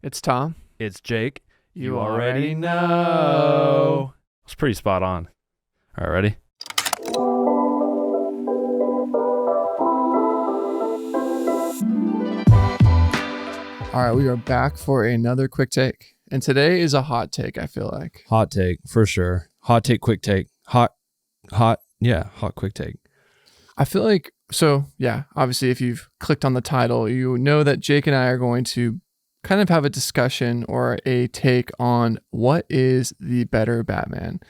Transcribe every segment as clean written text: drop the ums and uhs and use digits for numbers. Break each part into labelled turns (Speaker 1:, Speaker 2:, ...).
Speaker 1: It's Tom.
Speaker 2: It's Jake.
Speaker 1: You already know.
Speaker 2: It's pretty spot on. All right, ready?
Speaker 1: All right, we are back for another quick take. And today is a hot take, I feel like.
Speaker 2: Hot take, for sure. Hot take, quick take. Hot, quick take.
Speaker 1: I feel like, obviously if you've clicked on the title, you know that Jake and I are going to kind of have a discussion or a take on what is the better Batman.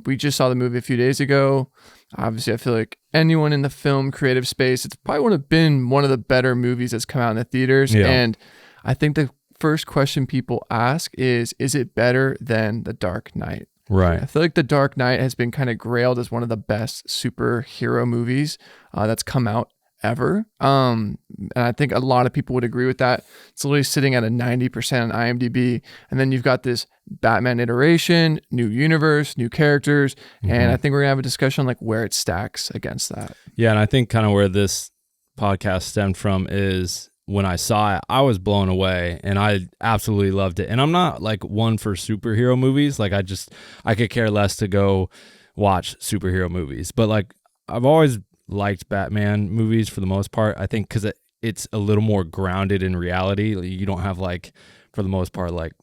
Speaker 1: We just saw the movie a few days ago. Obviously, I feel like anyone in the film creative space, it's probably would have been one of the better movies that's come out in the theaters.
Speaker 2: Yeah.
Speaker 1: And I think the first question people ask is it better than The Dark Knight?
Speaker 2: Right.
Speaker 1: I feel like The Dark Knight has been kind of grailed as one of the best superhero movies that's come out ever. And I think a lot of people would agree with that. It's literally sitting at a 90% on IMDb. And then you've got this Batman iteration, new universe, new characters. Mm-hmm. And I think we're gonna have a discussion on like where it stacks against that.
Speaker 2: Yeah. And I think kind of where this podcast stemmed from is when I saw it, I was blown away and I absolutely loved it. And I'm not like one for superhero movies. Like I could care less to go watch superhero movies, but like I've always liked Batman movies for the most part. I think because it's a little more grounded in reality. You don't have like, for the most part, like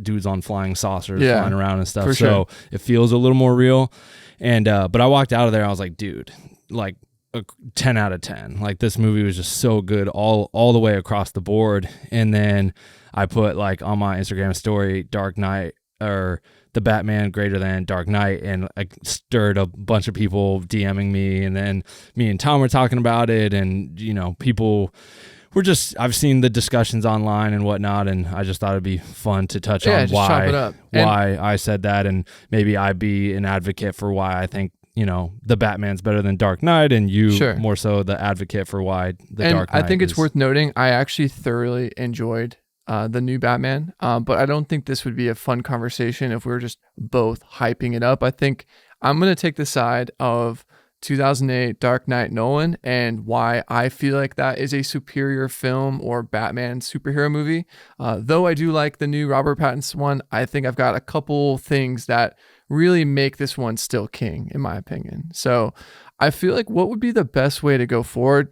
Speaker 2: dudes on flying saucers flying around and stuff. So it feels a little more real. And but I walked out of there, I was like, dude, like a 10 out of 10. Like this movie was just so good all the way across the board. And then I put like on my Instagram story, Dark Knight or the Batman greater than Dark Knight, and I stirred a bunch of people DMing me, and then me and Tom were talking about it, and you know, people were just, I've seen the discussions online and whatnot, and I just thought it'd be fun to touch on why I said that, and maybe I'd be an advocate for why I think, you know, the Batman's better than Dark Knight, and you more so the advocate for why the Dark Knight.
Speaker 1: I think it's worth noting, I actually thoroughly enjoyed the new Batman, but I don't think this would be a fun conversation if we were just both hyping it up. I think I'm going to take the side of 2008 Dark Knight Nolan and why I feel like that is a superior film or Batman superhero movie. Though I do like the new Robert Pattinson one, I think I've got a couple things that really make this one still king, in my opinion. So I feel like what would be the best way to go forward?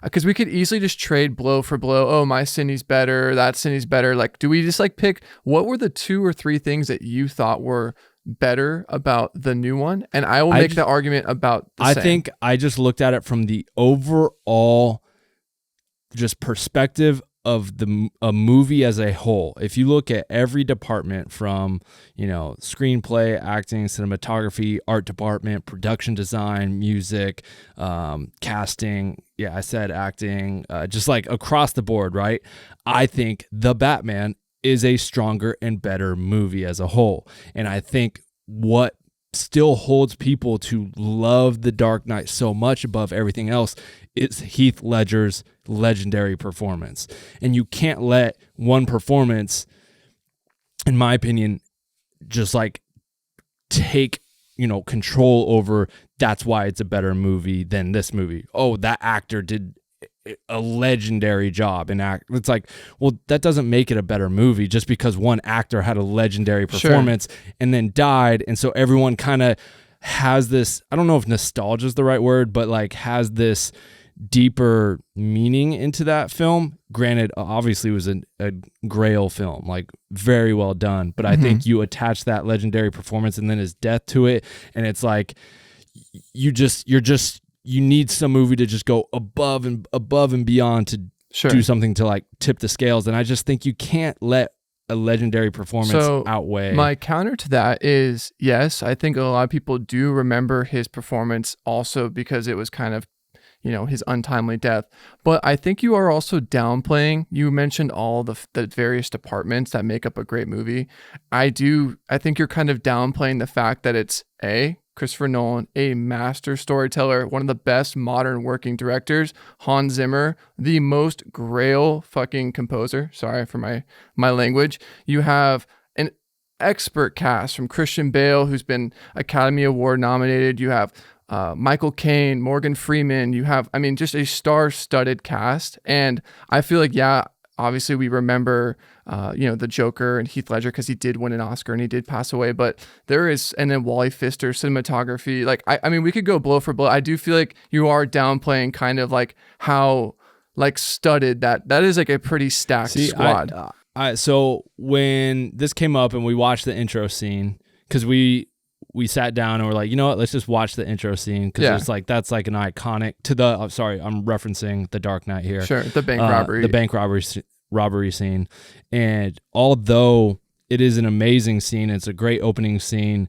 Speaker 1: Because we could easily just trade blow for blow. Oh, my cine's better, that cine's better. Like, do we just like pick what were the 2 or 3 things that you thought were better about the new one? And I will make the argument about the same.
Speaker 2: I think I just looked at it from the overall just perspective of a movie as a whole. If you look at every department from, you know, screenplay, acting, cinematography, art department, production design, music, casting, I said acting, just like across the board, right? I think The Batman is a stronger and better movie as a whole. And I think what still holds people to love The Dark Knight so much above everything else is Heath Ledger's legendary performance. And you can't let one performance, in my opinion, just like take, you know, control over that's why it's a better movie than this movie. Oh, that actor did a legendary job in act. It's like, well, that doesn't make it a better movie just because one actor had a legendary performance and then died. And so everyone kind of has this, I don't know if nostalgia is the right word, but like has this deeper meaning into that film. Granted, obviously it was a grail film, like very well done, but I think you attach that legendary performance and then his death to it, and it's like you need some movie to just go above and beyond to do something to like tip the scales. And I just think you can't let a legendary performance outweigh.
Speaker 1: My counter to that is, yes, I think a lot of people do remember his performance also because it was kind of, you know, his untimely death. But I think you are also downplaying, you mentioned all the various departments that make up a great movie. I think you're kind of downplaying the fact that it's Christopher Nolan, a master storyteller, one of the best modern working directors, Hans Zimmer, the most grail fucking composer. Sorry for my language. You have an expert cast from Christian Bale, who's been Academy Award nominated. You have Michael Caine, Morgan Freeman. You have, just a star-studded cast. And I feel like, obviously we remember the Joker and Heath Ledger, because he did win an Oscar and he did pass away. But there is, and then Wally Pfister, cinematography. Like, I mean, we could go blow for blow. I do feel like you are downplaying kind of like how like studded that is, like a pretty stacked squad.
Speaker 2: So when this came up and we watched the intro scene, because we sat down and we're like, you know what, let's just watch the intro scene, because it's like that's like an iconic to the. I'm sorry, I'm referencing The Dark Knight here.
Speaker 1: Sure, the bank
Speaker 2: robbery scene, and although it is an amazing scene, it's a great opening scene.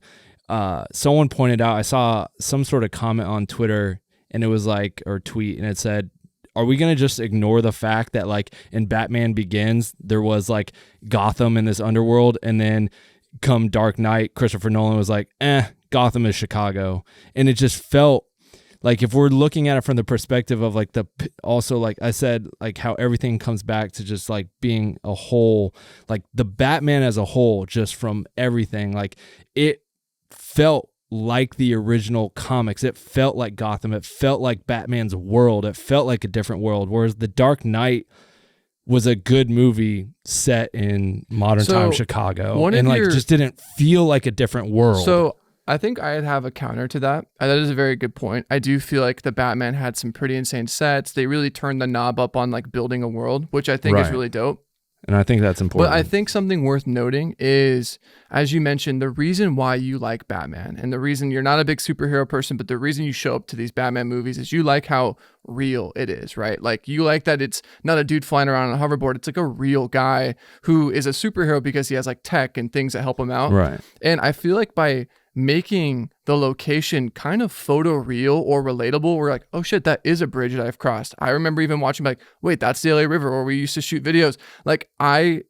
Speaker 2: Someone pointed out, I saw some sort of comment on Twitter, and it was like, or tweet, and it said, are we going to just ignore the fact that like in Batman Begins, there was like Gotham in this underworld, and then come Dark Knight, Christopher Nolan was like, Gotham is Chicago. And it just felt like, if we're looking at it from the perspective of like also like I said, like how everything comes back to just like being a whole, like the Batman as a whole, just from everything, like it felt like the original comics. It felt like Gotham. It felt like Batman's world. It felt like a different world. Whereas The Dark Knight was a good movie set in modern time Chicago, and like just didn't feel like a different world.
Speaker 1: So I think I'd have a counter to that. That is a very good point. I do feel like the Batman had some pretty insane sets. They really turned the knob up on like building a world, which I think is really dope.
Speaker 2: And I think that's important.
Speaker 1: But I think something worth noting is, as you mentioned, the reason why you like Batman, and the reason you're not a big superhero person, but the reason you show up to these Batman movies is you like how real it is, right? Like you like that it's not a dude flying around on a hoverboard. It's like a real guy who is a superhero because he has like tech and things that help him out.
Speaker 2: Right.
Speaker 1: And I feel like by making the location kind of photo real or relatable, we're like, oh shit, that is a bridge that I've crossed. I remember even watching like, wait, that's the LA River where we used to shoot videos. Like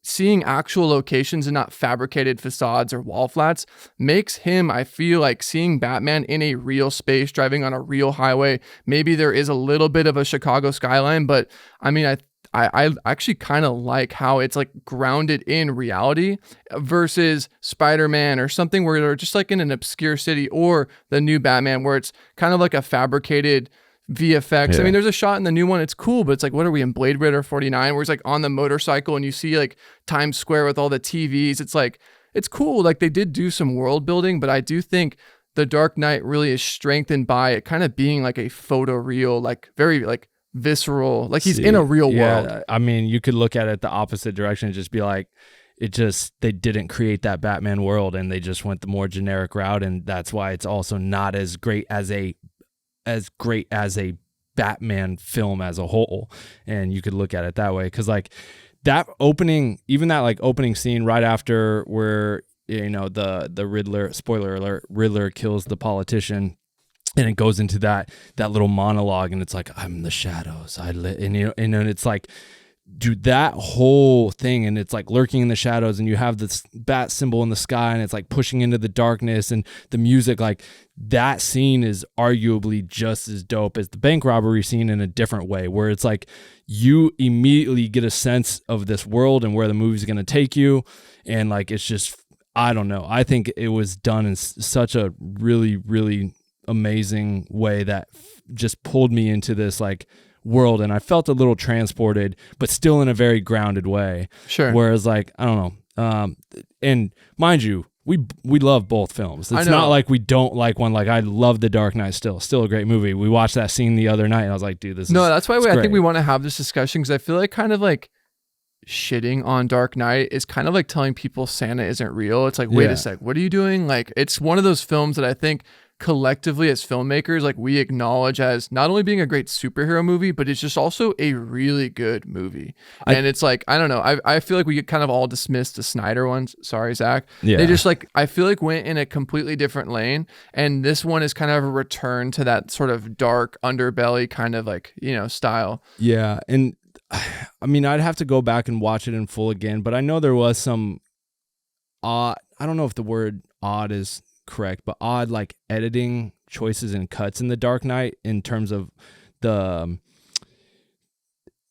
Speaker 1: seeing actual locations and not fabricated facades or wall flats makes him, I feel like, seeing Batman in a real space, driving on a real highway. Maybe there is a little bit of a Chicago skyline, but I mean, I actually kind of like how it's like grounded in reality versus Spider-Man or something where they're just like in an obscure city, or the new Batman where it's kind of like a fabricated VFX. Yeah. I mean, there's a shot in the new one, it's cool, but it's like, what are we in, Blade Runner 49, where it's like on the motorcycle and you see like Times Square with all the TVs. It's like, it's cool. Like they did do some world building, but I do think The Dark Knight really is strengthened by it kind of being like a photoreal, like very like visceral, like he's in a real world.
Speaker 2: I mean, you could look at it the opposite direction and just be like, they didn't create that Batman world, and they just went the more generic route, and that's why it's also not as great as a Batman film as a whole. And you could look at it that way, because like that opening scene right after where, you know, the Riddler, spoiler alert, Riddler kills the politician. And it goes into that little monologue, and it's like, I'm the shadows. And it's like, dude, that whole thing, and it's like lurking in the shadows, and you have this bat symbol in the sky, and it's like pushing into the darkness, and the music, like that scene is arguably just as dope as the bank robbery scene in a different way, where it's like you immediately get a sense of this world and where the movie's going to take you. And like, it's just, I don't know. I think it was done in such a really, really amazing way that just pulled me into this like world, and I felt a little transported, but still in a very grounded way.
Speaker 1: Sure.
Speaker 2: Whereas like, I don't know, and mind you, we love both films. It's not like we don't like one. Like I love The Dark Knight still a great movie. We watched that scene the other night, and I was like, dude,
Speaker 1: that's why I think we want to have this discussion, because I feel like kind of like shitting on Dark Knight is kind of like telling people Santa isn't real. It's like, wait a sec, what are you doing? Like, it's one of those films that I think collectively as filmmakers, like we acknowledge as not only being a great superhero movie, but it's just also a really good movie. And it's like, I don't know, I feel like we get kind of all dismissed the Snyder ones. Sorry, Zach. Yeah. They just like, I feel like went in a completely different lane. And this one is kind of a return to that sort of dark underbelly kind of like, you know, style.
Speaker 2: Yeah. And I mean, I'd have to go back and watch it in full again, but I know there was some odd, I don't know if the word odd is correct, but odd like editing choices and cuts in The Dark Knight, in terms of the,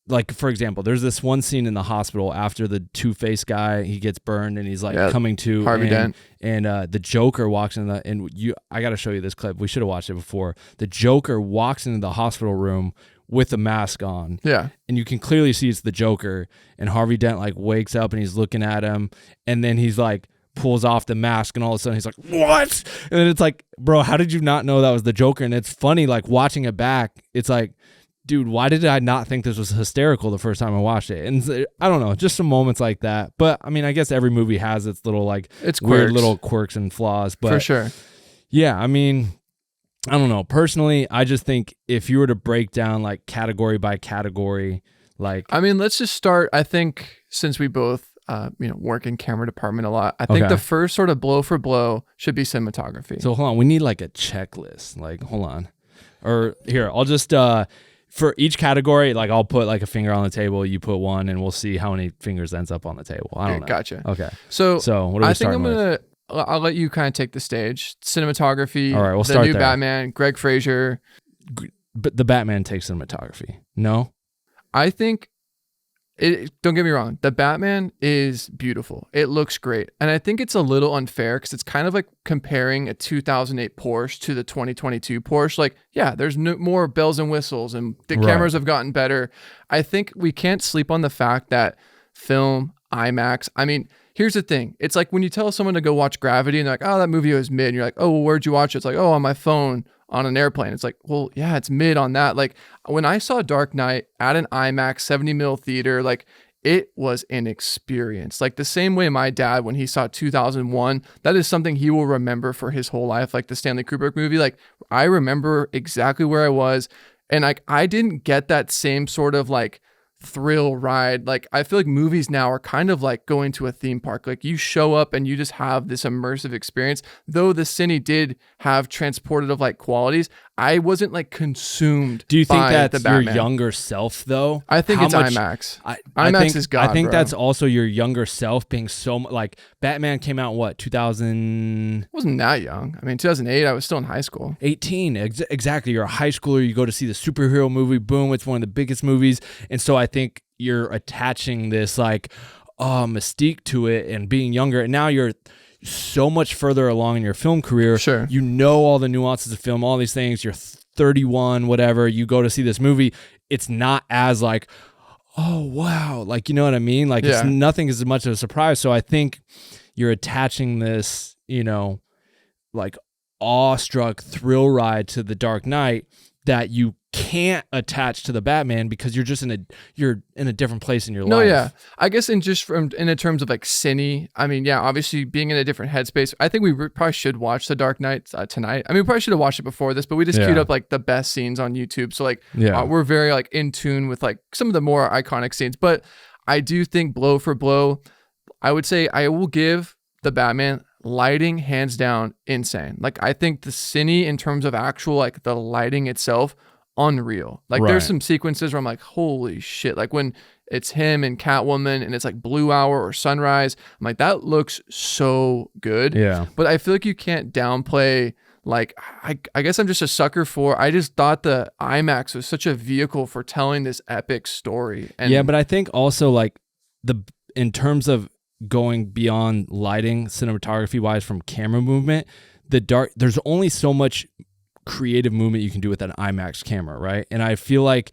Speaker 2: like, for example, there's this one scene in the hospital after the Two-Face guy, he gets burned and he's like coming to
Speaker 1: Harvey Dent,
Speaker 2: and the Joker walks in I got to show you this clip. We should have watched it before. The Joker walks into the hospital room with a mask on.
Speaker 1: Yeah.
Speaker 2: And you can clearly see it's the Joker, and Harvey Dent like wakes up and he's looking at him, and then he's like pulls off the mask, and all of a sudden he's like, what? And then it's like, bro, how did you not know that was the Joker? And it's funny, like watching it back, it's like, dude, why did I not think this was hysterical the first time I watched it? And I don't know, just some moments like that. But I mean, I guess every movie has its little like weird little quirks and flaws. But
Speaker 1: for sure.
Speaker 2: Yeah, I mean, I don't know. Personally, I just think if you were to break down like category by category, like,
Speaker 1: I mean, let's just start. I think since we both work in camera department a lot, I think the first sort of blow for blow should be cinematography.
Speaker 2: So hold on, we need like a checklist. Like, hold on. Or here, I'll just for each category, like I'll put like a finger on the table, you put one, and we'll see how many fingers ends up on the table. I don't know.
Speaker 1: Gotcha.
Speaker 2: Okay.
Speaker 1: So
Speaker 2: what are we starting with?
Speaker 1: I'll let you kind of take the stage. Cinematography.
Speaker 2: All right, we'll
Speaker 1: the
Speaker 2: start
Speaker 1: new
Speaker 2: there.
Speaker 1: Batman, Greg Fraser.
Speaker 2: But the Batman takes cinematography. No?
Speaker 1: I think don't get me wrong, the Batman is beautiful. It looks great. And I think it's a little unfair because it's kind of like comparing a 2008 Porsche to the 2022 Porsche. Like, yeah, there's more bells and whistles and the cameras have gotten better. I think we can't sleep on the fact that film, IMAX, I mean, here's the thing. It's like when you tell someone to go watch Gravity and they're like, oh, that movie was mid. And you're like, oh, well, where'd you watch it? It's like, oh, on my phone on an airplane. It's like, well, yeah, it's mid on that. Like when I saw Dark Knight at an IMAX 70 mil theater, like it was an experience. Like the same way my dad, when he saw 2001, that is something he will remember for his whole life. Like the Stanley Kubrick movie, like I remember exactly where I was. And like, I didn't get that same sort of like thrill ride. Like I feel like movies now are kind of like going to a theme park. Like you show up and you just have this immersive experience. Though the cine did have transportative like qualities, I wasn't like consumed.
Speaker 2: Do you think
Speaker 1: by
Speaker 2: that's
Speaker 1: the
Speaker 2: your
Speaker 1: Batman.
Speaker 2: younger self though?
Speaker 1: I think it's IMAX. IMAX is God.
Speaker 2: I think
Speaker 1: bro.
Speaker 2: that's also your younger self being so like Batman came out what 2000?
Speaker 1: I wasn't that young. I mean 2008. I was still in high school.
Speaker 2: 18. Exactly. You're a high schooler. You go to see the superhero movie. Boom! It's one of the biggest movies, and so I think you're attaching this like mystique to it and being younger, and now you're so much further along in your film career.
Speaker 1: Sure.
Speaker 2: You know all the nuances of film, all these things. You're 31, whatever. You go to see this movie. It's not as like, oh, wow. Like, you know what I mean? Like it's nothing as much of a surprise. So I think you're attaching this, like awestruck thrill ride to The Dark Knight that you can't attach to the Batman because you're just you're in a different place in your life.
Speaker 1: No, yeah. I guess in terms of like cine, I mean, yeah, obviously being in a different headspace, I think we probably should watch The Dark Knight tonight. I mean, we probably should have watched it before this, but we just queued up like the best scenes on YouTube. So like we're very like in tune with like some of the more iconic scenes. But I do think blow for blow, I would say I will give the Batman lighting hands down insane. Like I think the cine in terms of actual like the lighting itself, unreal. Like there's some sequences where I'm like, holy shit. Like when it's him and Catwoman and it's like blue hour or sunrise, I'm like, that looks so good.
Speaker 2: Yeah.
Speaker 1: But I feel like you can't downplay, like, I guess I'm just a sucker for, I just thought the IMAX was such a vehicle for telling this epic story. And
Speaker 2: yeah, but I think also like in terms of going beyond lighting cinematography wise from camera movement, there's only so much creative movement you can do with an IMAX camera, right? And I feel like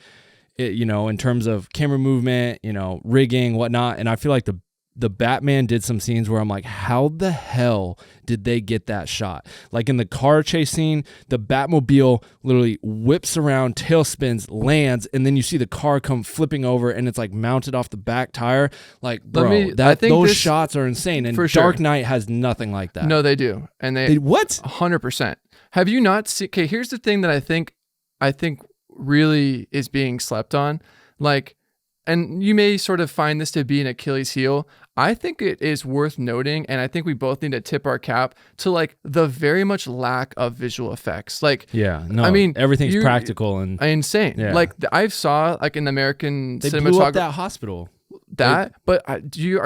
Speaker 2: in terms of camera movement, rigging, whatnot, and I feel like the Batman did some scenes where I'm like, how the hell did they get that shot? Like in the car chase scene, the Batmobile literally whips around, tail spins, lands, and then you see the car come flipping over and it's like mounted off the back tire. Like, bro, those shots are insane. And Dark Knight has nothing like that.
Speaker 1: No, they do. And they
Speaker 2: what?
Speaker 1: 100%. Have you not seen? Okay, here's the thing that I think really is being slept on. Like, and you may sort of find this to be an Achilles heel. I think it is worth noting, and I think we both need to tip our cap to like the very much lack of visual effects. Like,
Speaker 2: yeah, no,
Speaker 1: I mean,
Speaker 2: everything's practical and
Speaker 1: insane.
Speaker 2: Yeah.
Speaker 1: Like I saw like in the American
Speaker 2: they
Speaker 1: cinematography,
Speaker 2: blew up that hospital.
Speaker 1: But are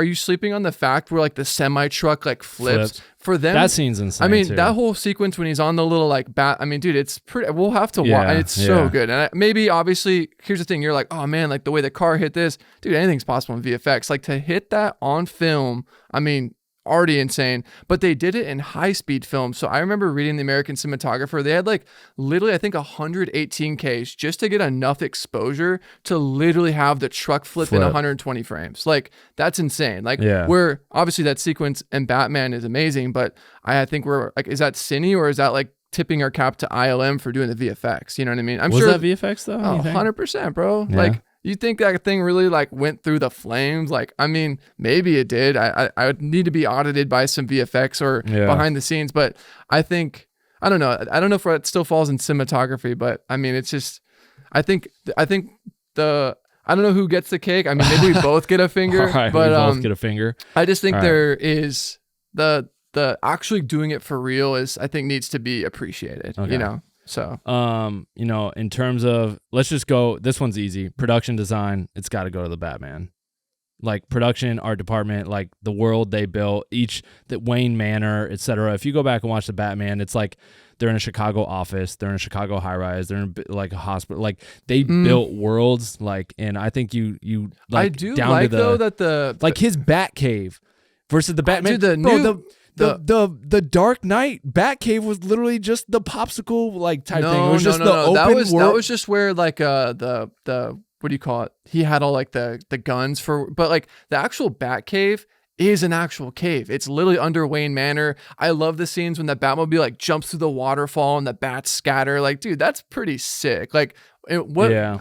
Speaker 1: you sleeping on the fact where like the semi truck like flips for them?
Speaker 2: That scene's insane.
Speaker 1: I mean,
Speaker 2: too.
Speaker 1: that whole sequence when he's on the little like bat. I mean, dude, it's pretty. We'll have to watch. It's so good. And maybe obviously, here's the thing: you're like, oh man, like the way the car hit this, dude. Anything's possible in VFX. Like to hit that on film. I mean, already insane, but they did it in high speed film. So I remember reading the American Cinematographer. They had like literally, I think 118Ks just to get enough exposure to literally have the truck flip in 120 frames. Like that's insane. Like where obviously that sequence in Batman is amazing, but I think we're like, is that Cine or is that like tipping our cap to ILM for doing the VFX? You know what I mean?
Speaker 2: Was that VFX though?
Speaker 1: Oh, 100%, bro. Yeah. Like you think that thing really like went through the flames? Like, I mean, maybe it did. I would need to be audited by some VFX or behind the scenes, but I think, I don't know. I don't know if it still falls in cinematography, but I mean, it's just, I think I don't know who gets the cake. I mean, maybe we both get a finger,
Speaker 2: All right,
Speaker 1: but
Speaker 2: we both get a finger.
Speaker 1: I just think there is the actually doing it for real is, I think, needs to be appreciated, you know? So,
Speaker 2: you know, in terms of, let's just go, this one's easy. Production design, it's got to go to the Batman. Like production, art department, like the world they built, that Wayne Manor, etc. If you go back and watch the Batman, it's like they're in a Chicago office, they're in a Chicago high rise, they're in like a hospital, like they built worlds, like, and I think you like,
Speaker 1: I do down like to the, though that like
Speaker 2: his Batcave versus the Batman, the Dark Knight Batcave was literally just the popsicle like type thing. It was just the open world.
Speaker 1: That was just where like the what do you call it? He had all like the guns for, but like the actual Batcave is an actual cave. It's literally under Wayne Manor. I love the scenes when the Batmobile like jumps through the waterfall and the bats scatter. Like, dude, that's pretty sick. Like, I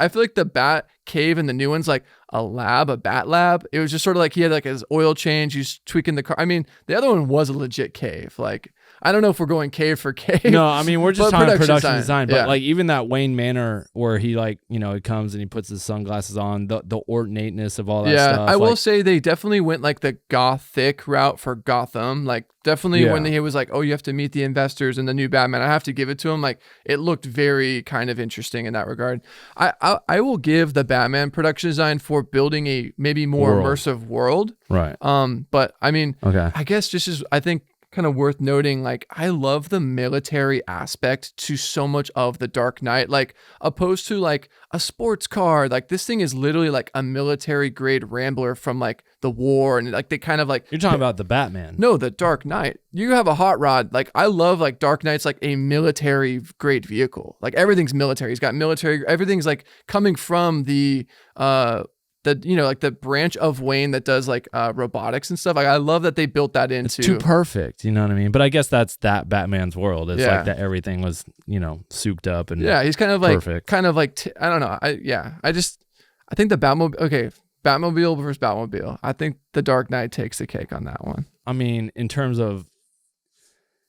Speaker 1: feel like the Bat Cave and the new one's like a bat lab. It was just sort of like he had like his oil change, he's tweaking the car. I mean, the other one was a legit cave. Like, I don't know if we're going cave for cave.
Speaker 2: No, I mean, we're just talking production design. But like even that Wayne Manor where he like, you know, he comes and he puts his sunglasses on, the ornateness of all that stuff.
Speaker 1: I will say they definitely went like the gothic route for Gotham. Like definitely when he was like, oh, you have to meet the investors in the new Batman, I have to give it to him. Like it looked very kind of interesting in that regard. I will give the Batman production design for building a maybe more immersive world.
Speaker 2: Right.
Speaker 1: But I mean, I guess just as I think kind of worth noting, like I love the military aspect to so much of the Dark Knight, like opposed to like a sports car. Like this thing is literally like a military grade Rambler from like the war, and like they kind of like,
Speaker 2: you're talking about the Batman.
Speaker 1: No, the Dark Knight. You have a hot rod. Like I love like Dark Knight's like a military grade vehicle. Like everything's military. He's got military. Everything's like coming from the you know, like the branch of Wayne that does like robotics and stuff. Like I love that they built that into.
Speaker 2: It's too perfect, you know what I mean? But I guess that's that Batman's world. It's like that everything was, you know, souped up and
Speaker 1: he's kind of like
Speaker 2: perfect.
Speaker 1: I don't know. I think the Batmobile. Okay, Batmobile versus Batmobile. I think the Dark Knight takes the cake on that one.
Speaker 2: I mean, in terms of,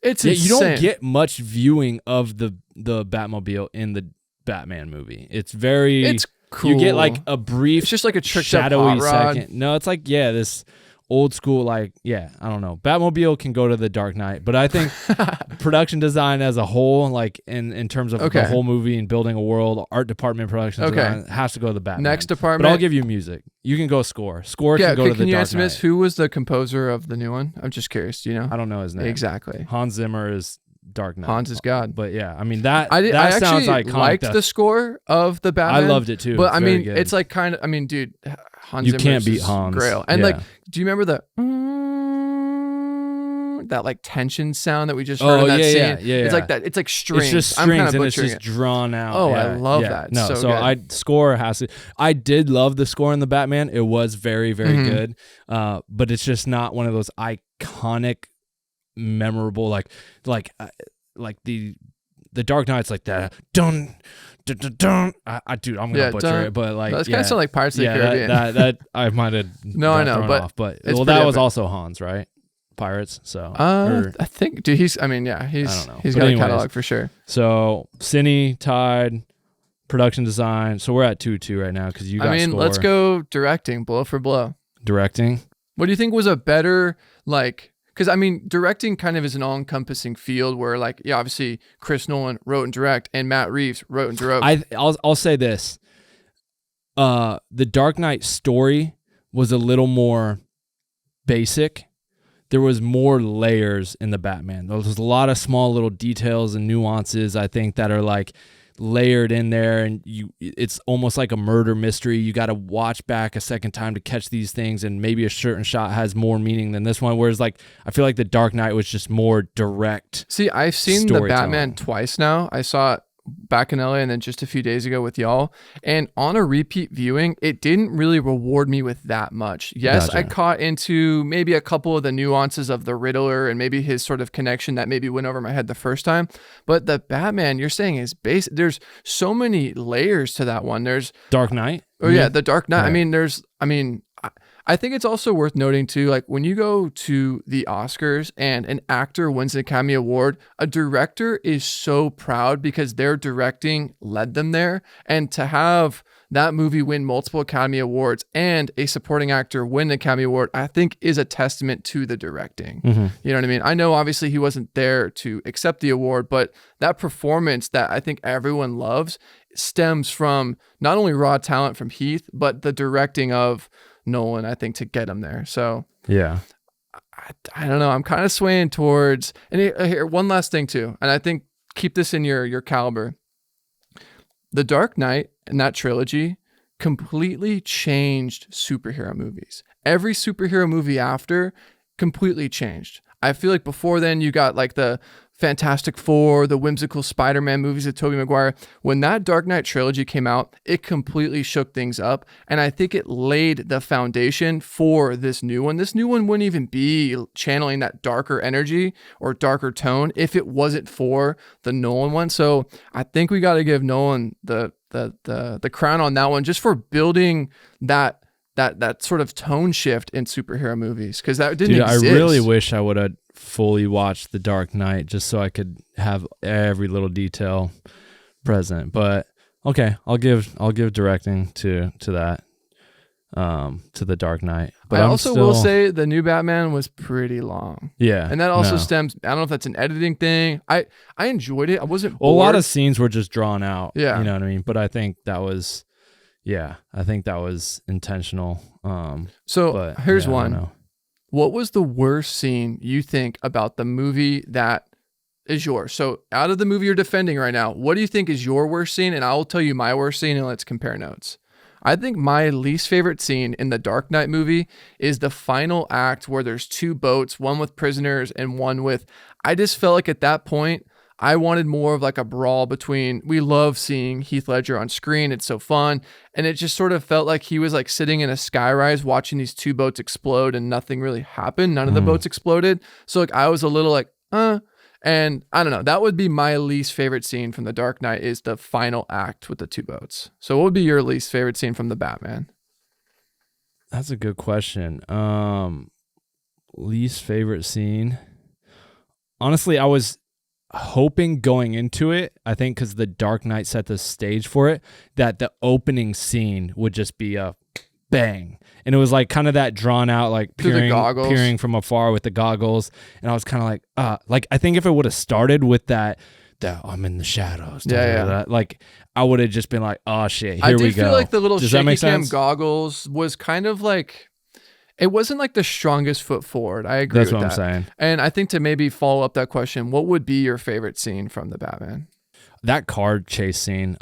Speaker 1: it's
Speaker 2: you don't get much viewing of the Batmobile in the Batman movie. It's cool. You get like a brief,
Speaker 1: it's just like a tricked
Speaker 2: shadowy
Speaker 1: up hot rod.
Speaker 2: second. No, it's like this old school, like I don't know. Batmobile can go to the Dark Knight, but I think production design as a whole, like in terms of the whole movie and building a world, art department production design has to go to the Batman.
Speaker 1: Next department,
Speaker 2: but I'll give you music. You can go score. Score can go to the Dark Knight. Can you answer this?
Speaker 1: Who was the composer of the new one? I'm just curious. Do you know?
Speaker 2: I don't know his name
Speaker 1: exactly.
Speaker 2: Hans Zimmer is Dark Knight.
Speaker 1: Hans is God.
Speaker 2: But yeah, I mean that
Speaker 1: I
Speaker 2: sounds
Speaker 1: actually
Speaker 2: iconic.
Speaker 1: Liked the score of the Batman.
Speaker 2: I loved it too.
Speaker 1: But I mean, it's like kind of. I mean, dude, Hans Zimmer
Speaker 2: can't beat Hans.
Speaker 1: Grail. And like, do you remember that like tension sound that we just heard in that scene?
Speaker 2: Yeah.
Speaker 1: It's like that. It's like strings.
Speaker 2: It's just strings and it's just drawn out.
Speaker 1: Oh, I love that.
Speaker 2: No,
Speaker 1: so
Speaker 2: score has to. I did love the score in the Batman. It was very, very good. But it's just not one of those iconic, memorable like the Dark Knight's like that dude, I'm gonna butcher it, but like
Speaker 1: that's kind of sound like Pirates of the Caribbean.
Speaker 2: that I might have
Speaker 1: I know,
Speaker 2: but that was also Hans, right? Pirates. So
Speaker 1: I think, dude, he's I don't know. He's got a catalog for sure.
Speaker 2: So Cine tied, production design. So we're at 2-2 right now because you got score.
Speaker 1: Let's go directing, blow for blow.
Speaker 2: Directing.
Speaker 1: What do you think was a better like? Because, I mean, directing kind of is an all-encompassing field where, like, obviously Chris Nolan wrote and direct, and Matt Reeves wrote and directed.
Speaker 2: I'll say this. The Dark Knight story was a little more basic. There was more layers in the Batman. There was a lot of small little details and nuances, I think, that are like layered in there, and it's almost like a murder mystery. You got to watch back a second time to catch these things, and maybe a certain shot has more meaning than this one. Whereas like I feel like The Dark Knight was just more direct.
Speaker 1: See, I've seen the Batman twice now. I saw it back in LA and then just a few days ago with y'all. And on a repeat viewing, it didn't really reward me with that much. Yes,
Speaker 2: Gotcha.
Speaker 1: I caught into maybe a couple of the nuances of the Riddler and maybe his sort of connection that maybe went over my head the first time. But the Batman you're saying is basic. There's so many layers to that one. There's
Speaker 2: Dark Knight.
Speaker 1: Oh yeah, The Dark Knight.
Speaker 2: Right.
Speaker 1: I think it's also worth noting too, like when you go to the Oscars and an actor wins an Academy Award, a director is so proud because their directing led them there. And to have that movie win multiple Academy Awards and a supporting actor win an Academy Award, I think is a testament to the directing.
Speaker 2: Mm-hmm.
Speaker 1: You know what I mean? I know obviously he wasn't there to accept the award, but that performance that I think everyone loves stems from not only raw talent from Heath, but the directing of Nolan, I think, to get him there. So
Speaker 2: Yeah.
Speaker 1: I don't know. I'm kind of swaying towards, and here, one last thing too, and I think keep this in your caliber. The Dark Knight and that trilogy completely changed superhero movies. Every superhero movie after completely changed. I feel like before then you got like the Fantastic Four, the whimsical Spider-Man movies with Tobey Maguire. When that Dark Knight trilogy came out, it completely shook things up. And I think it laid the foundation for this new one. This new one wouldn't even be channeling that darker energy or darker tone if it wasn't for the Nolan one. So I think we got to give Nolan the crown on that one just for building that sort of tone shift in superhero movies, because that didn't exist.
Speaker 2: I really wish I would have fully watched The Dark Knight just so I could have every little detail present. But okay, I'll give directing to that, to The Dark Knight. But
Speaker 1: I will say the new Batman was pretty long.
Speaker 2: Yeah,
Speaker 1: and that also stems. I don't know if that's an editing thing. I enjoyed it. I wasn't bored.
Speaker 2: A lot of scenes were just drawn out.
Speaker 1: Yeah,
Speaker 2: you know what I mean. But I think that was. Yeah, I think that was intentional.
Speaker 1: Here's one. What was the worst scene you think about the movie that is yours? So out of the movie you're defending right now, what do you think is your worst scene? And I'll tell you my worst scene and let's compare notes. I think my least favorite scene in the Dark Knight movie is the final act where there's two boats, one with prisoners and one with... I just felt like at that point, I wanted more of like a brawl between... We love seeing Heath Ledger on screen. It's so fun. And it just sort of felt like he was like sitting in a skyrise watching these two boats explode and nothing really happened. None of the boats exploded. So like I was a little like, and I don't know. That would be my least favorite scene from The Dark Knight, is the final act with the two boats. So what would be your least favorite scene from the Batman?
Speaker 2: That's a good question. Least favorite scene. Honestly, I was hoping going into it, I think because The Dark Knight set the stage for it, that the opening scene would just be a bang. And it was like kind of that drawn out, like peering from afar with the goggles. And I was kind of like I think if it would have started with that I'm in the shadows. Like I would have just been like, oh shit, here we go. I did feel
Speaker 1: like the little shaky cam goggles was kind of like, it wasn't like the strongest foot forward. I agree with that.
Speaker 2: That's what I'm saying.
Speaker 1: And I think to maybe follow up that question, what would be your favorite scene from the Batman?
Speaker 2: That car chase scene.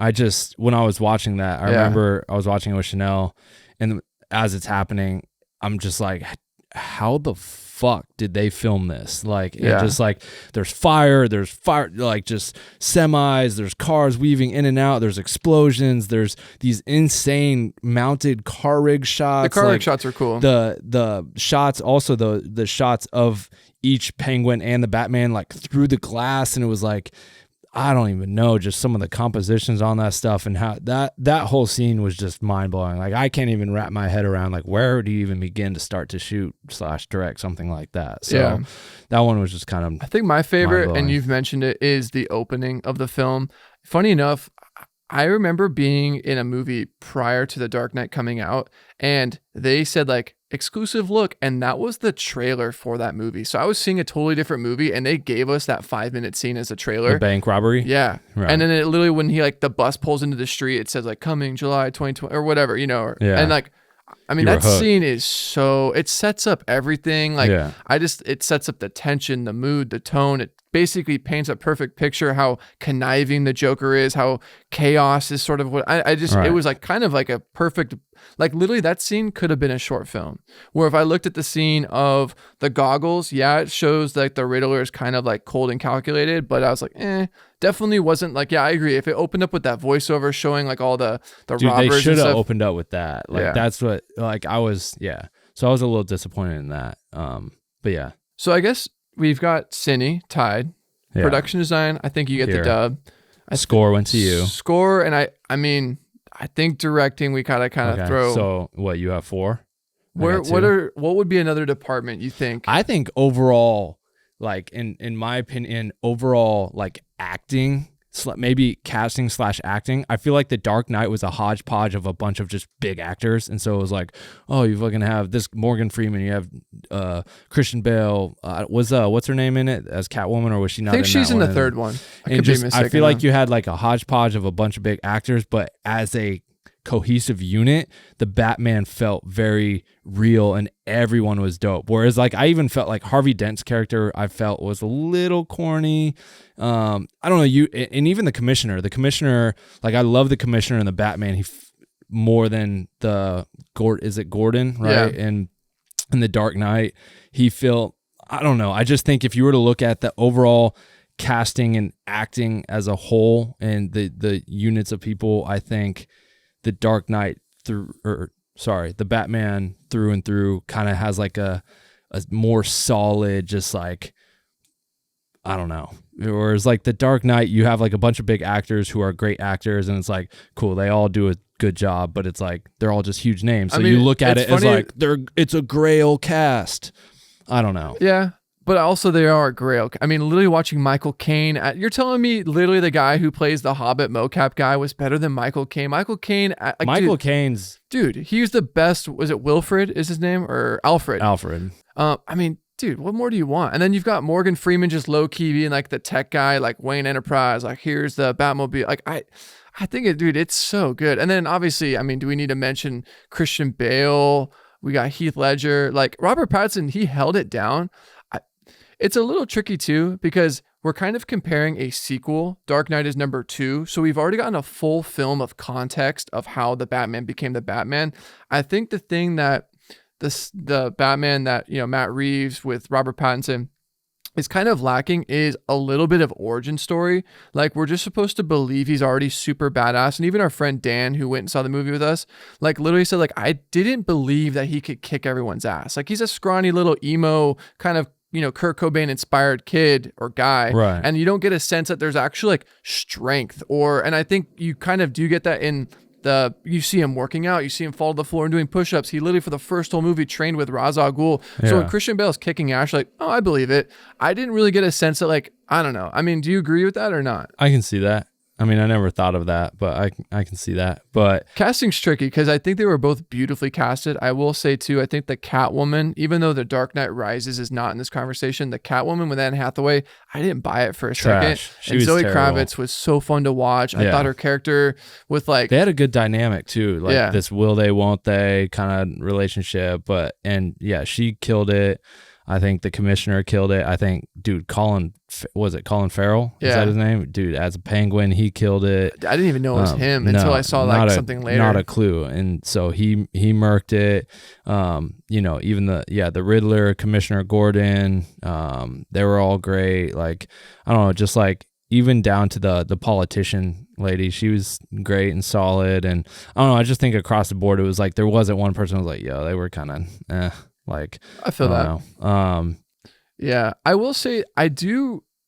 Speaker 2: When I was watching that, I remember I was watching it with Chanel, and as it's happening, I'm just like, how the fuck did they film this? Like, it just like, there's fire, like just semis, there's cars weaving in and out, there's explosions, there's these insane mounted car rig shots.
Speaker 1: The car rig shots are cool.
Speaker 2: The shots, also the shots of each penguin and the Batman like through the glass, and it was like, I don't even know, just some of the compositions on that stuff, and how that whole scene was just mind blowing. Like I can't even wrap my head around like where do you even begin to start to shoot / direct something like that. So that one was just kind of,
Speaker 1: I think my favorite, and you've mentioned it, is the opening of the film. Funny enough, I remember being in a movie prior to The Dark Knight coming out, and they said like exclusive look, and that was the trailer for that movie. So I was seeing a totally different movie, and they gave us that 5-minute scene as a trailer.
Speaker 2: The bank robbery?
Speaker 1: Yeah. Right. And then it literally, when he like the bus pulls into the street, it says like coming July 2020 or whatever, you know. And like, I mean, that scene is so, it sets up everything. Like it sets up the tension, the mood, the tone. It basically paints a perfect picture how conniving the Joker is, how chaos is sort of what I just,
Speaker 2: Right.
Speaker 1: it was like kind of like a perfect, like literally that scene could have been a short film. Where if I looked at the scene of the goggles, yeah, it shows like the Riddler is kind of like cold and calculated, but I was like, definitely wasn't like, yeah, I agree. If it opened up with that voiceover showing like all the
Speaker 2: Dude,
Speaker 1: robbers
Speaker 2: they should
Speaker 1: and
Speaker 2: have
Speaker 1: stuff.
Speaker 2: opened up with that. Like
Speaker 1: Yeah.
Speaker 2: that's what like I was So I was a little disappointed in that. But yeah.
Speaker 1: So I guess we've got Cine tied.
Speaker 2: Yeah.
Speaker 1: Production design, I think you get
Speaker 2: Here.
Speaker 1: the dub.
Speaker 2: Score went to you.
Speaker 1: Score, and I mean, I think directing we kind of
Speaker 2: Okay.
Speaker 1: throw.
Speaker 2: So what, you have 4?
Speaker 1: What would be another department you think?
Speaker 2: I think overall, like in my opinion, overall like acting, maybe casting / acting. I feel like The Dark Knight was a hodgepodge of a bunch of just big actors, and so it was like, oh, you fucking have this Morgan Freeman, you have Christian Bale. Was what's her name in it as Catwoman, or was she not?
Speaker 1: I think she's in the third one. I
Speaker 2: feel like you had like a hodgepodge of a bunch of big actors, but as a cohesive unit, the Batman felt very real and everyone was dope. Whereas like I even felt like Harvey Dent's character I felt was a little corny. I don't know, and even the commissioner, like I love the commissioner and the Batman. More than the is it Gordon, right?
Speaker 1: Yeah.
Speaker 2: And in The Dark Knight, he felt, I don't know. I just think if you were to look at the overall casting and acting as a whole and the units of people, I think The Dark Knight the Batman through and through kind of has like a more solid, just like, I don't know. Whereas like The Dark Knight, you have like a bunch of big actors who are great actors, and it's like, cool, they all do a good job, but it's like they're all just huge names. So you look at it as like it's a Grail cast. I don't know.
Speaker 1: Yeah. But also they are Grail. I mean, literally watching Michael Caine. You're telling me literally the guy who plays the Hobbit mocap guy was better than Michael Caine? Michael Caine.
Speaker 2: Caine's...
Speaker 1: Dude, he was the best. Was it Wilfred is his name? Or Alfred?
Speaker 2: Alfred.
Speaker 1: I mean, dude, what more do you want? And then you've got Morgan Freeman just low-key being like the tech guy, like Wayne Enterprise. Like, here's the Batmobile. Like, I think it's so good. And then obviously, I mean, do we need to mention Christian Bale? We got Heath Ledger. Like, Robert Pattinson, he held it down. It's a little tricky too, because we're kind of comparing a sequel. Dark Knight is number 2. So we've already gotten a full film of context of how the Batman became the Batman. I think the thing that the Batman that, Matt Reeves with Robert Pattinson is kind of lacking is a little bit of origin story. Like, we're just supposed to believe he's already super badass. And even our friend Dan, who went and saw the movie with us, like literally said, like, I didn't believe that he could kick everyone's ass. Like, he's a scrawny little emo kind of, Kurt Cobain inspired kid or guy.
Speaker 2: Right.
Speaker 1: And you don't get a sense that there's actually like strength and I think you kind of do get that in you see him working out, you see him fall to the floor and doing push-ups. He literally for the first whole movie trained with Ra's al Ghul.
Speaker 2: Yeah.
Speaker 1: So when Christian Bale's kicking ass, you're like, oh, I believe it. I didn't really get a sense that like, I don't know. I mean, do you agree with that or not?
Speaker 2: I can see that. I mean, I never thought of that, but I can see that. But
Speaker 1: casting's tricky because I think they were both beautifully casted. I will say too, I think the Catwoman, even though The Dark Knight Rises is not in this conversation, the Catwoman with Anne Hathaway, I didn't buy it for a second.
Speaker 2: She was
Speaker 1: Zoe
Speaker 2: terrible.
Speaker 1: Kravitz was so fun to watch. I thought her character with like
Speaker 2: they had a good dynamic too, like this will they won't they kind of relationship. But she killed it. I think the commissioner killed it. I think, dude, Colin Farrell?
Speaker 1: Yeah.
Speaker 2: Is that his name? Dude, as a Penguin, he killed it.
Speaker 1: I didn't even know it was him until I saw like something later.
Speaker 2: Not a clue. And so he murked it. Even the Riddler, Commissioner Gordon, they were all great. Like, I don't know, just like even down to the politician lady, she was great and solid. And I don't know, I just think across the board, it was like there wasn't one person who was like, yo, they were kind of like,
Speaker 1: I feel that. Yeah, I will say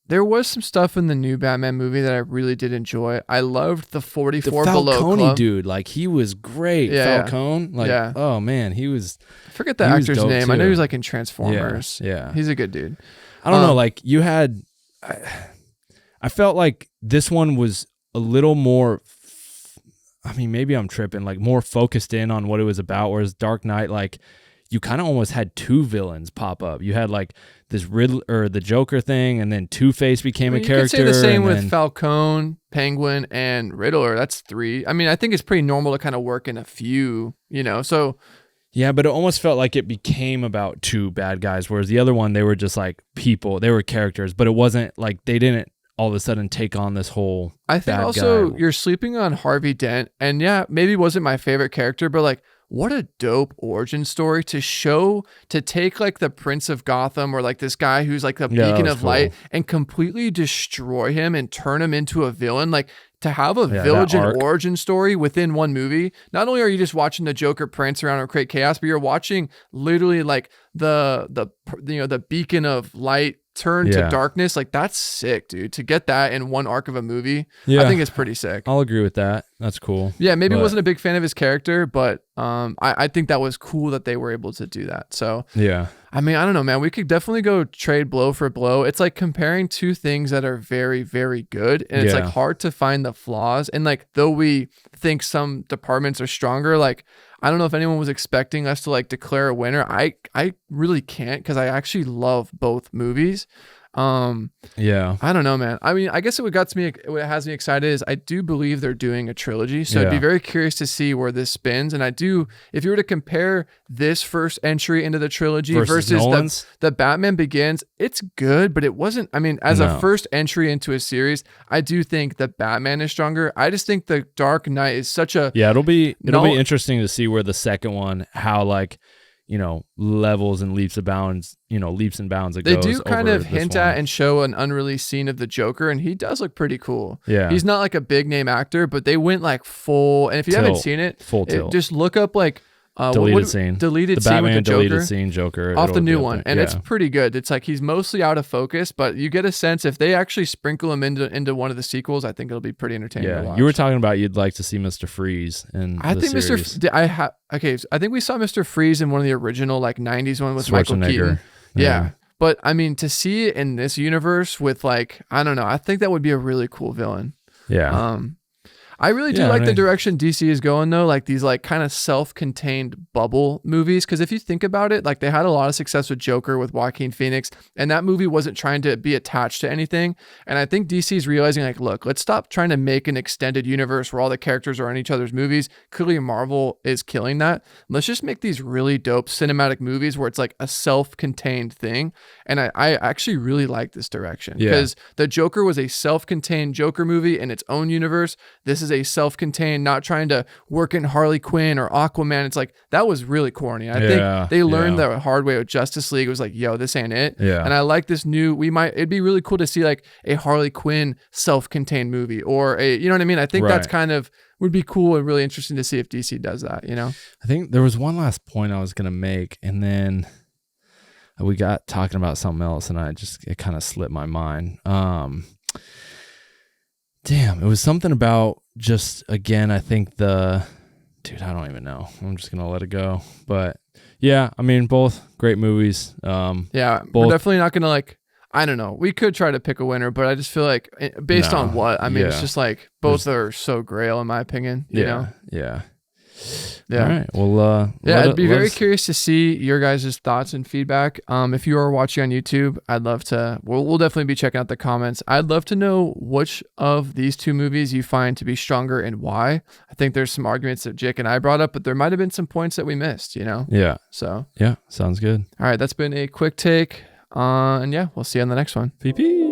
Speaker 1: there was some stuff in the new Batman movie that I really did enjoy. I loved the 44 Below Club.
Speaker 2: Dude, like he was great.
Speaker 1: Yeah,
Speaker 2: Falcone, like oh man, he was.
Speaker 1: I forget the actor's name. Too. I know he was like in Transformers.
Speaker 2: Yeah,
Speaker 1: he's a good dude.
Speaker 2: I don't know, like you had. I felt like this one was a little more. I mean, maybe I'm tripping. Like more focused in on what it was about, whereas Dark Knight, like. You kind of almost had two villains pop up. You had like this Riddler or the Joker thing, and then Two-Face became a character.
Speaker 1: You could say the same with Falcone, Penguin, and Riddler. That's 3. I mean, I think it's pretty normal to kind of work in a few, So
Speaker 2: Yeah, but it almost felt like it became about two bad guys, whereas the other one, they were just like people, they were characters, but it wasn't like they didn't all of a sudden take on this whole
Speaker 1: I think
Speaker 2: bad
Speaker 1: also
Speaker 2: guy.
Speaker 1: you're sleeping on Harvey Dent, and yeah, maybe wasn't my favorite character, but like what a dope origin story to take like the Prince of Gotham or like this guy who's like the
Speaker 2: Yeah, that
Speaker 1: beacon
Speaker 2: was
Speaker 1: of light
Speaker 2: cool.
Speaker 1: and completely destroy him and turn him into a villain. Like to have a
Speaker 2: Yeah, that
Speaker 1: villain
Speaker 2: arc.
Speaker 1: origin story within one movie. Not only are you just watching the Joker prance around or create chaos, but you're watching literally like the beacon of light turn to
Speaker 2: Yeah.
Speaker 1: darkness. Like that's sick, dude. To get that in one arc of a movie,
Speaker 2: Yeah.
Speaker 1: I think it's pretty sick.
Speaker 2: I'll agree with that. That's cool.
Speaker 1: Yeah, maybe
Speaker 2: But-
Speaker 1: wasn't a big fan of his character, but I think that was cool that they were able to do that. So
Speaker 2: Yeah.
Speaker 1: I mean, I don't know, man. We could definitely go trade blow for blow. It's like comparing two things that are very, very good, and it's like
Speaker 2: Yeah.
Speaker 1: hard to find the flaws. And like, though we think some departments are stronger, like I don't know if anyone was expecting us to like declare a winner. I really can't because I actually love both movies.
Speaker 2: Yeah.
Speaker 1: I don't know, man. I mean, I guess what has me excited is I do believe they're doing a trilogy. So I'd be
Speaker 2: Yeah.
Speaker 1: very curious to see where this spins. And if you were to compare this first entry into the trilogy versus
Speaker 2: Nolan's?
Speaker 1: the Batman Begins, it's good, but it wasn't. I mean, as a
Speaker 2: No.
Speaker 1: first entry into a series, I do think the Batman is stronger. I just think the Dark Knight is such a
Speaker 2: Yeah, it'll be
Speaker 1: No-
Speaker 2: interesting to see where the second one, how like, levels and leaps and bounds it
Speaker 1: They
Speaker 2: goes
Speaker 1: do kind
Speaker 2: over
Speaker 1: of
Speaker 2: this
Speaker 1: hint
Speaker 2: one.
Speaker 1: at and show an unreleased scene of the Joker, and he does look pretty cool.
Speaker 2: Yeah.
Speaker 1: He's not like a big name actor, but they went like full. And if you haven't
Speaker 2: Tilt.
Speaker 1: seen it,
Speaker 2: Full tilt.
Speaker 1: just look up like
Speaker 2: Deleted scene.
Speaker 1: deleted
Speaker 2: The
Speaker 1: scene
Speaker 2: Batman
Speaker 1: with the Joker
Speaker 2: deleted scene Joker.
Speaker 1: off the
Speaker 2: It'll be
Speaker 1: new
Speaker 2: up
Speaker 1: one,
Speaker 2: there.
Speaker 1: and
Speaker 2: Yeah.
Speaker 1: it's pretty good. It's like he's mostly out of focus, but you get a sense if they actually sprinkle him into one of the sequels, I think it'll be pretty entertaining. To watch.
Speaker 2: You were talking about you'd like to see Mr. Freeze in
Speaker 1: I
Speaker 2: the
Speaker 1: think
Speaker 2: series.
Speaker 1: I think we saw Mr. Freeze in one of the original like '90s one with Michael
Speaker 2: Schwarzenegger.
Speaker 1: Keaton. Yeah. But I mean, to see it in this universe with like, I don't know, I think that would be a really cool villain.
Speaker 2: Yeah.
Speaker 1: I really do
Speaker 2: Yeah,
Speaker 1: like
Speaker 2: I
Speaker 1: the
Speaker 2: mean-
Speaker 1: direction DC is going though, like these like kind of self-contained bubble movies. Because if you think about it, like they had a lot of success with Joker with Joaquin Phoenix, and that movie wasn't trying to be attached to anything. And I think DC is realizing like, look, let's stop trying to make an extended universe where all the characters are in each other's movies. Clearly, Marvel is killing that. Let's just make these really dope cinematic movies where it's like a self-contained thing. And I actually really like this direction
Speaker 2: Yeah.
Speaker 1: because the Joker was a self-contained Joker movie in its own universe. This is a self-contained, not trying to work in Harley Quinn or Aquaman. It's like, that was really corny. I think they learned the hard way with Justice League. It was like, yo, this ain't it.
Speaker 2: Yeah.
Speaker 1: And I like this new, it'd be really cool to see like a Harley Quinn self-contained movie or you know what I mean? I think that's
Speaker 2: Right.
Speaker 1: kind of, would be cool and really interesting to see if DC does that, you know?
Speaker 2: I think there was one last point I was going to make, and then we got talking about something else, and it kind of slipped my mind. Damn, it was something about just, again, I think I don't even know. I'm just going to let it go. But yeah, I mean, both great movies.
Speaker 1: Yeah, we're
Speaker 2: Both-
Speaker 1: definitely not going to like, I don't know. We could try to pick a winner, but I just feel like based on what, I mean, it's
Speaker 2: Yeah.
Speaker 1: just like both are so grail in my opinion, you know?
Speaker 2: Yeah.
Speaker 1: Yeah.
Speaker 2: All right. Well,
Speaker 1: Yeah, I'd be very curious to see your guys' thoughts and feedback. If you are watching on YouTube, I'd love to, we'll definitely be checking out the comments. I'd love to know which of these two movies you find to be stronger and why. I think there's some arguments that Jake and I brought up, but there might have been some points that we missed, you know?
Speaker 2: Yeah.
Speaker 1: So,
Speaker 2: Yeah. Sounds good.
Speaker 1: all right, that's been a quick take. And yeah, we'll see you on the next one.
Speaker 2: PP.